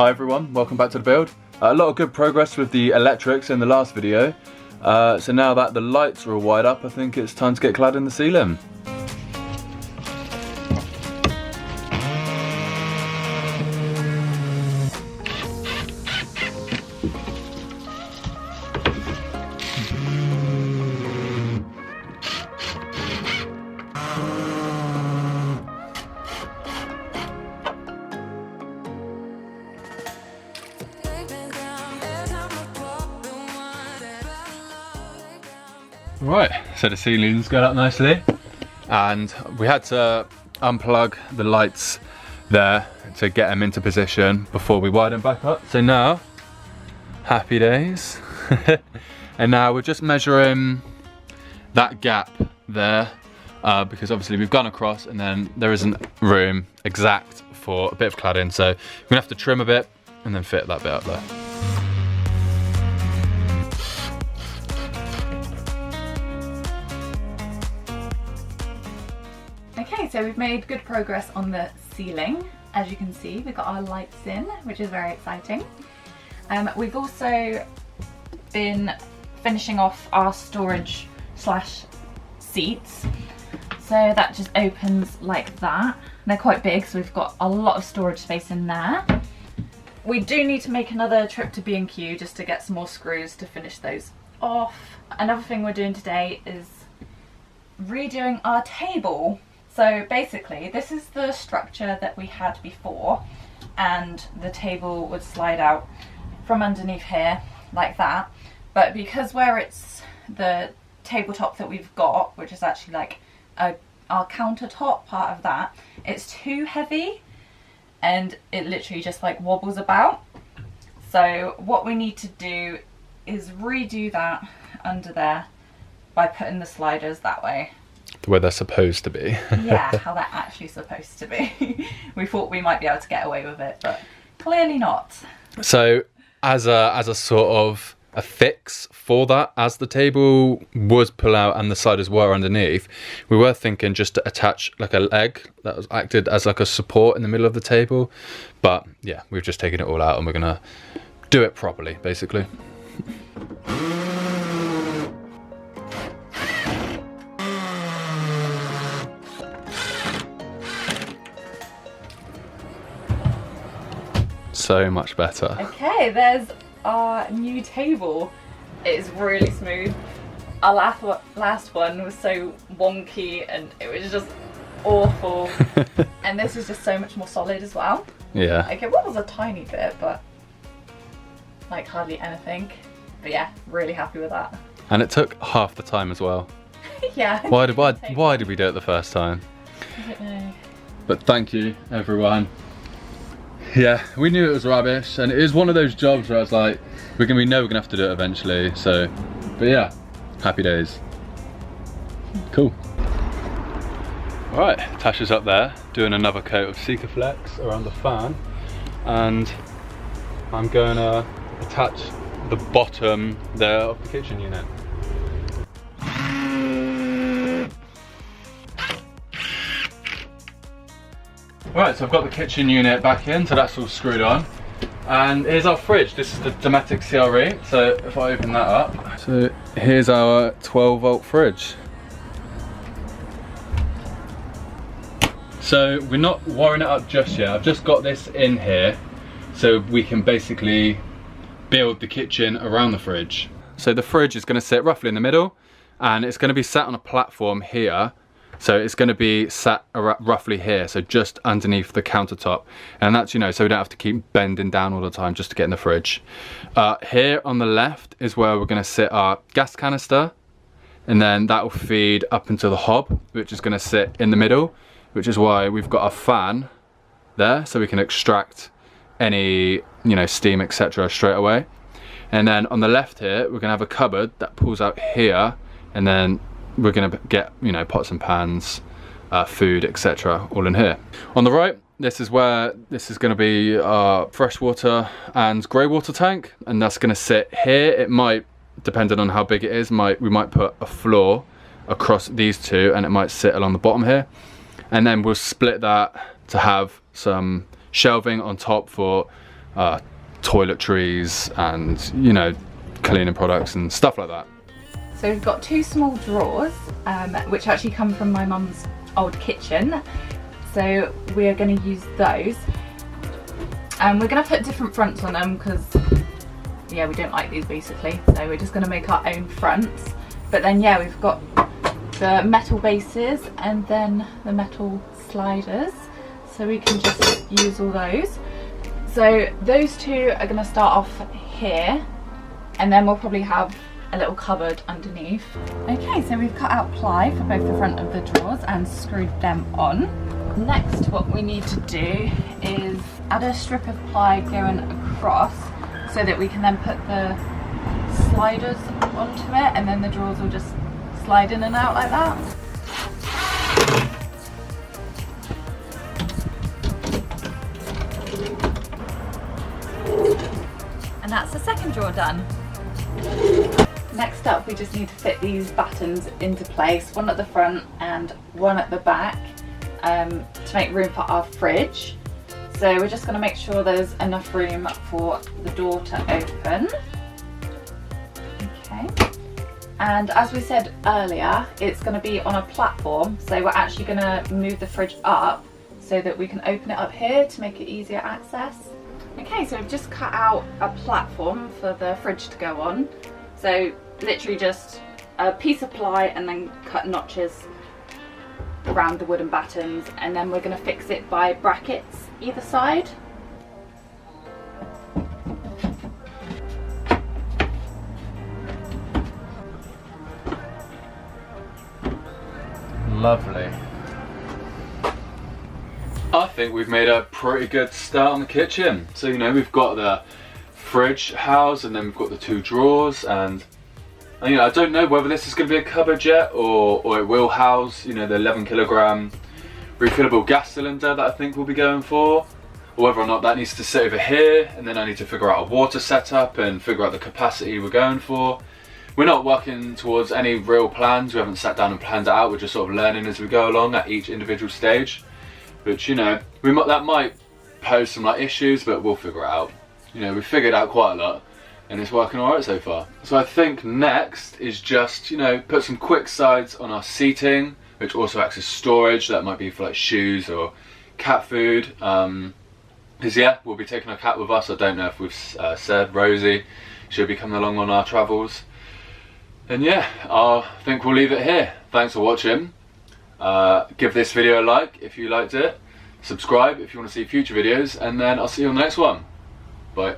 Hi everyone, welcome back to the build. A lot of good progress with the electrics in the last video. So now that the lights are all wired up, I think it's time to get clad in the ceiling. Right, so the ceiling's got up nicely, and we had to unplug the lights there to get them into position before we wired them back up. So now, happy days. And now we're just measuring that gap there, because obviously we've gone across and then there isn't room exact for a bit of cladding, so we're gonna have to trim a bit and then fit that bit up there. Okay, so we've made good progress on the ceiling. As you can see, we've got our lights in, which is very exciting. We've also been finishing off our storage slash seats. So that just opens like that. They're quite big, so we've got a lot of storage space in there. We do need to make another trip to B&Q just to get some more screws to finish those off. Another thing we're doing today is redoing our table. So basically, this is the structure that we had before, and the table would slide out from underneath here like that. But because where it's the tabletop that we've got, which is actually like our countertop part of that, it's too heavy and it literally just like wobbles about. So what we need to do is redo that under there by putting the sliders that way. The way they're supposed to be. Yeah, how they're actually supposed to be. We thought we might be able to get away with it, but clearly not. So as a sort of a fix for that, as the table was pull out and the sliders were underneath, we were thinking just to attach like a leg that was acted as like a support in the middle of the table. But yeah, we've just taken it all out and we're gonna do it properly, basically. So much better. Okay, there's our new table. It's really smooth. Our last one was so wonky and it was just awful. And this is just so much more solid as well. Yeah. Okay, what was a tiny bit, but like hardly anything. But yeah, really happy with that. And it took half the time as well. Yeah. Why did we do it the first time? I don't know. But thank you, everyone. Yeah, we knew it was rubbish, and it is one of those jobs where it's like we know we're gonna have to do it eventually. So, but yeah, happy days. Cool. All right, Tasha's up there doing another coat of Sikaflex around the fan, and I'm going to attach the bottom there of the kitchen unit. Right, so I've got the kitchen unit back in, so that's all screwed on. And here's our fridge. This is the Dometic CRE, so if I open that up. So here's our 12-volt fridge. So we're not wiring it up just yet. I've just got this in here so we can basically build the kitchen around the fridge. So the fridge is going to sit roughly in the middle, and it's going to be sat on a platform here. So it's going to be sat roughly here, so just underneath the countertop. And that's, you know, so we don't have to keep bending down all the time just to get in the fridge. Here on the left is where we're going to sit our gas canister. And then that will feed up into the hob, which is going to sit in the middle, which is why we've got a fan there, so we can extract any, you know, steam, etc. straight away. And then on the left here, we're going to have a cupboard that pulls out here, and then we're going to get, you know, pots and pans, food, etc. all in here. On the right, this is where this is going to be our freshwater and grey water tank, and that's going to sit here. It might, depending on how big it is, we might put a floor across these two, and it might sit along the bottom here. And then we'll split that to have some shelving on top for toiletries and, you know, cleaning products and stuff like that. So we've got 2 small drawers, which actually come from my mum's old kitchen. So we are going to use those. And we're going to put different fronts on them because, yeah, we don't like these basically. So we're just going to make our own fronts. But then, yeah, we've got the metal bases and then the metal sliders. So we can just use all those. So those 2 are going to start off here. And then we'll probably have a little cupboard underneath. Okay, so we've cut out ply for both the front of the drawers and screwed them on. Next, what we need to do is add a strip of ply going across so that we can then put the sliders onto it, and then the drawers will just slide in and out like that. And that's the second drawer done. Next up, we just need to fit these battens into place, one at the front and one at the back, to make room for our fridge. So we're just going to make sure there's enough room for the door to open. Okay. And as we said earlier, it's going to be on a platform, so we're actually going to move the fridge up so that we can open it up here to make it easier access. Okay, so we've just cut out a platform for the fridge to go on. So literally just a piece of ply and then cut notches around the wooden battens, and then we're going to fix it by brackets either side. Lovely. I think we've made a pretty good start on the kitchen. So, you know, we've got the fridge house and then we've got the 2 drawers, and you know, I don't know whether this is going to be a cupboard yet or it will house, you know, the 11kg refillable gas cylinder that I think we'll be going for, or whether or not that needs to sit over here, and then I need to figure out a water setup and figure out the capacity we're going for. We're not working towards any real plans. We haven't sat down and planned it out. We're just sort of learning as we go along at each individual stage. But, you know, that might pose some like issues, but we'll figure it out. You know, we've figured out quite a lot and it's working alright so far. So I think next is just, you know, put some quick sides on our seating, which also acts as storage. That might be for like shoes or cat food. Because yeah, we'll be taking our cat with us. I don't know if we've said, Rosie, she'll be coming along on our travels. And yeah, I think we'll leave it here. Thanks for watching. Give this video a like if you liked it. Subscribe if you want to see future videos, and then I'll see you on the next one. Bye.